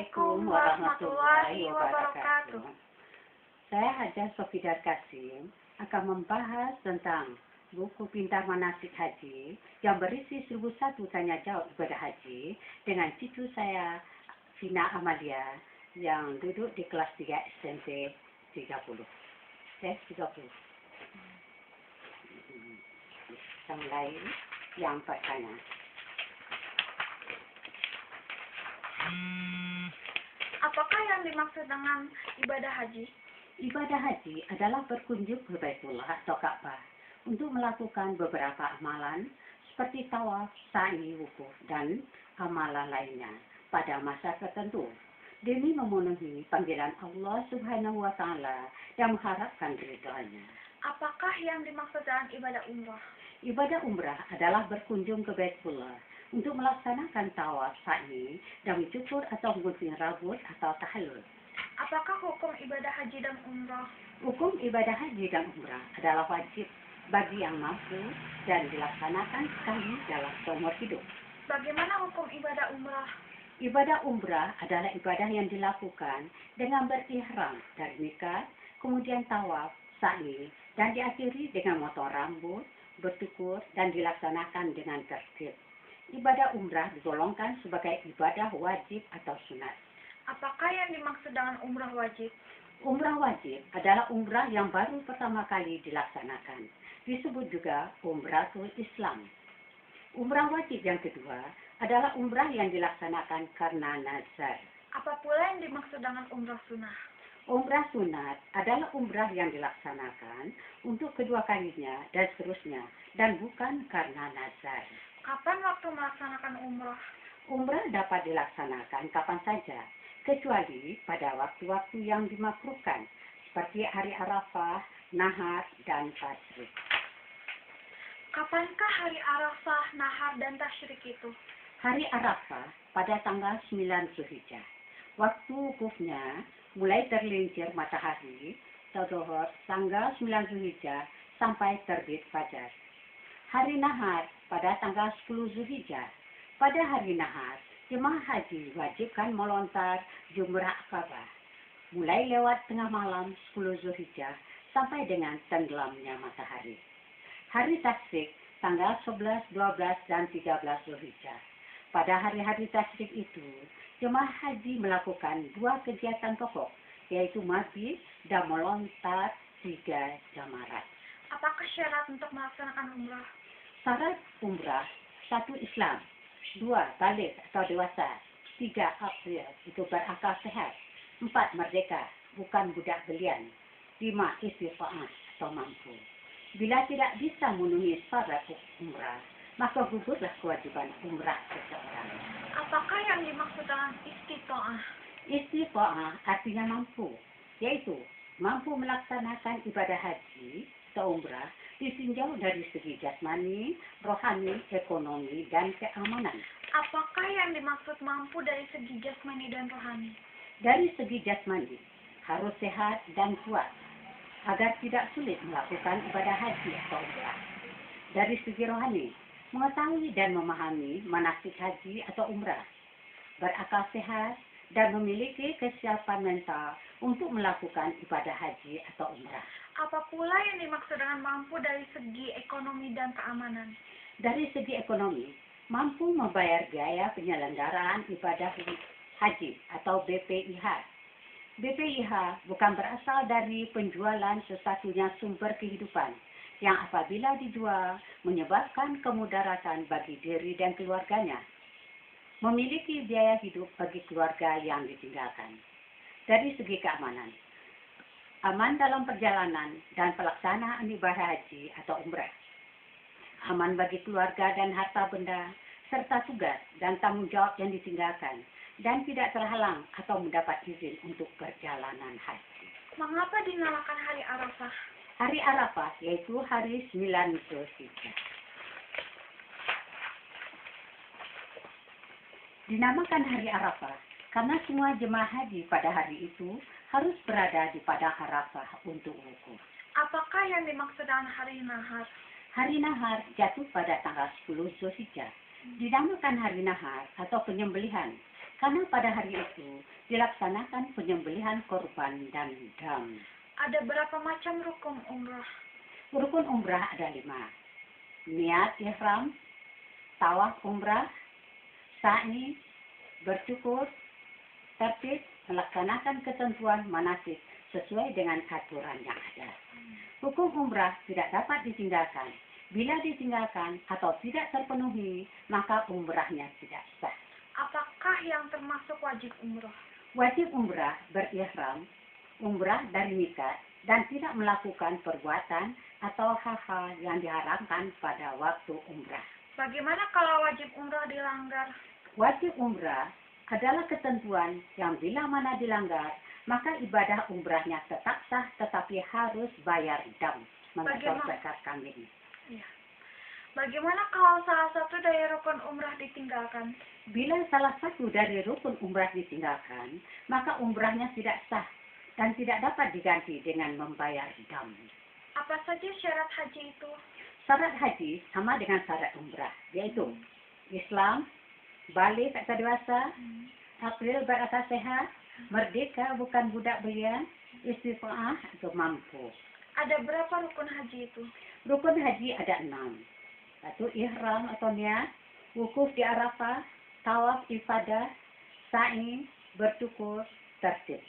Assalamualaikum warahmatullahi wabarakatuh. Saya Hajah Sofidar Kasim akan membahas tentang buku Pintar Manasik Haji yang berisi 1001 tanya jawab ibadah haji dengan cucu saya Vina Amalia yang duduk di kelas 3 SMP 30. Saya 30. Kita mulai yang pertama. Apakah yang dimaksud dengan ibadah haji? Ibadah haji adalah berkunjung ke Baitullah atau Ka'bah untuk melakukan beberapa amalan seperti tawaf, sa'i, wukuf, dan amalan lainnya pada masa tertentu demi memenuhi panggilan Allah Subhanahu wa Ta'ala dan mengharapkan ridhonya. Apakah yang dimaksud dengan ibadah umrah? Ibadah umrah adalah berkunjung ke Baitullah untuk melaksanakan tawaf, sa'i, dan mencukur atau menggunting rambut atau tahallul. Apakah hukum ibadah haji dan umrah? Hukum ibadah haji dan umrah adalah wajib bagi yang mampu dan dilaksanakan sekali dalam seumur hidup. Bagaimana hukum ibadah umrah? Ibadah umrah adalah ibadah yang dilakukan dengan berihram dari miqat, kemudian tawaf, sa'i, dan diakhiri dengan motong rambut, bercukur, dan dilaksanakan dengan tertib. Ibadah umrah digolongkan sebagai ibadah wajib atau sunat. Apakah yang dimaksud dengan umrah wajib? Umrah wajib adalah umrah yang baru pertama kali dilaksanakan. Disebut juga umratul Islam. Umrah wajib yang kedua adalah umrah yang dilaksanakan karena nazar. Apa pula yang dimaksud dengan umrah sunnah? Umrah sunat adalah umrah yang dilaksanakan untuk kedua kalinya dan seterusnya, dan bukan karena nazar. Kapan waktu melaksanakan umrah? Umrah dapat dilaksanakan kapan saja, kecuali pada waktu-waktu yang dimakruhkan, seperti hari Arafah, Nahar, dan Tasyrik. Kapankah hari Arafah, Nahar, dan Tasyrik itu? Hari Arafah pada tanggal 9 Zulhijjah. Waktu wukufnya mulai tergelincir matahari zuhur tanggal 9 Zulhijjah sampai terbit fajar. Hari Nahar pada tanggal 10 Zulhijjah. Pada hari Nahar, jemaah haji wajibkan melontar jumrah Akabah mulai lewat tengah malam 10 Zulhijjah sampai dengan tenggelamnya matahari. Hari Tasyrik tanggal 11, 12, dan 13 Zulhijjah. Pada hari-hari tasyrik itu, jemaah haji melakukan dua kegiatan pokok, yaitu mabit dan melontar 3 jamarat. Apakah syarat untuk melaksanakan umrah? Syarat umrah: 1. Islam, 2. Balik atau dewasa, 3. Aqil, itu berakal sehat, 4. Merdeka, bukan budak belian, 5. Istiqa'ah atau mampu. Bila tidak bisa memenuhi syarat umrah, maka gugurlah kewajiban umrah seseorang. Apakah yang dimaksud dengan istita'ah? Istita'ah artinya mampu, yaitu mampu melaksanakan ibadah haji atau umrah ditinjau dari segi jasmani, rohani, ekonomi, dan keamanan. Apakah yang dimaksud mampu dari segi jasmani dan rohani? Dari segi jasmani, harus sehat dan kuat agar tidak sulit melakukan ibadah haji atau umrah. Dari segi rohani, mengetahui dan memahami manasik haji atau umrah, berakal sehat, dan memiliki kesiapan mental untuk melakukan ibadah haji atau umrah. Apa pula yang dimaksud dengan mampu dari segi ekonomi dan keamanan? Dari segi ekonomi, mampu membayar biaya penyelenggaraan ibadah haji atau BPIH. BPIH bukan berasal dari penjualan sesatunya sumber kehidupan, yang apabila dijual menyebabkan kemudaratan bagi diri dan keluarganya. Memiliki biaya hidup bagi keluarga yang ditinggalkan. Dari segi keamanan, aman dalam perjalanan dan pelaksanaan ibadah haji atau umrah. Aman bagi keluarga dan harta benda, serta tugas dan tanggung jawab yang ditinggalkan, dan tidak terhalang atau mendapat izin untuk perjalanan haji. Mengapa dinamakan hari Arafah? Hari Arafah yaitu hari 9 Zulhijjah. Dinamakan hari Arafah karena semua jemaah haji pada hari itu harus berada di padang Arafah untuk wukuf. Apakah yang dimaksud dengan hari Nahar? Hari Nahar jatuh pada tanggal 10 Zulhijjah. Dinamakan hari Nahar atau penyembelihan karena pada hari itu dilaksanakan penyembelihan korban dan dam. Ada berapa macam rukun umrah? Rukun umrah ada 5. Niat ihram, tawaf umrah, sa'i, bercukur, tertib, melaksanakan ketentuan manasik sesuai dengan aturan yang ada. Hukum umrah tidak dapat ditinggalkan. Bila ditinggalkan atau tidak terpenuhi, maka umrahnya tidak sah. Apakah yang termasuk wajib umrah? Wajib umrah berihram, umrah dari miqat, dan tidak melakukan perbuatan atau hal-hal yang diharamkan pada waktu umrah. Bagaimana kalau wajib umrah dilanggar? Wajib umrah adalah ketentuan yang bila mana dilanggar, maka ibadah umrahnya tetap sah tetapi harus bayar dam mengenai zakat kambing. Ya. Bagaimana kalau salah satu dari rukun umrah ditinggalkan? Bila salah satu dari rukun umrah ditinggalkan, maka umrahnya tidak sah dan tidak dapat diganti dengan membayar dam. Apa saja syarat haji itu? Syarat haji sama dengan syarat umrah, yaitu Islam, balik atau dewasa, akil berakal sehat, merdeka bukan budak belian, istiqamah atau mampu. Ada berapa rukun haji itu? Rukun haji ada 6. Satu ihram atau niat, wukuf di Arafah, tawaf ibadah, sa'i, bercukur, tertib.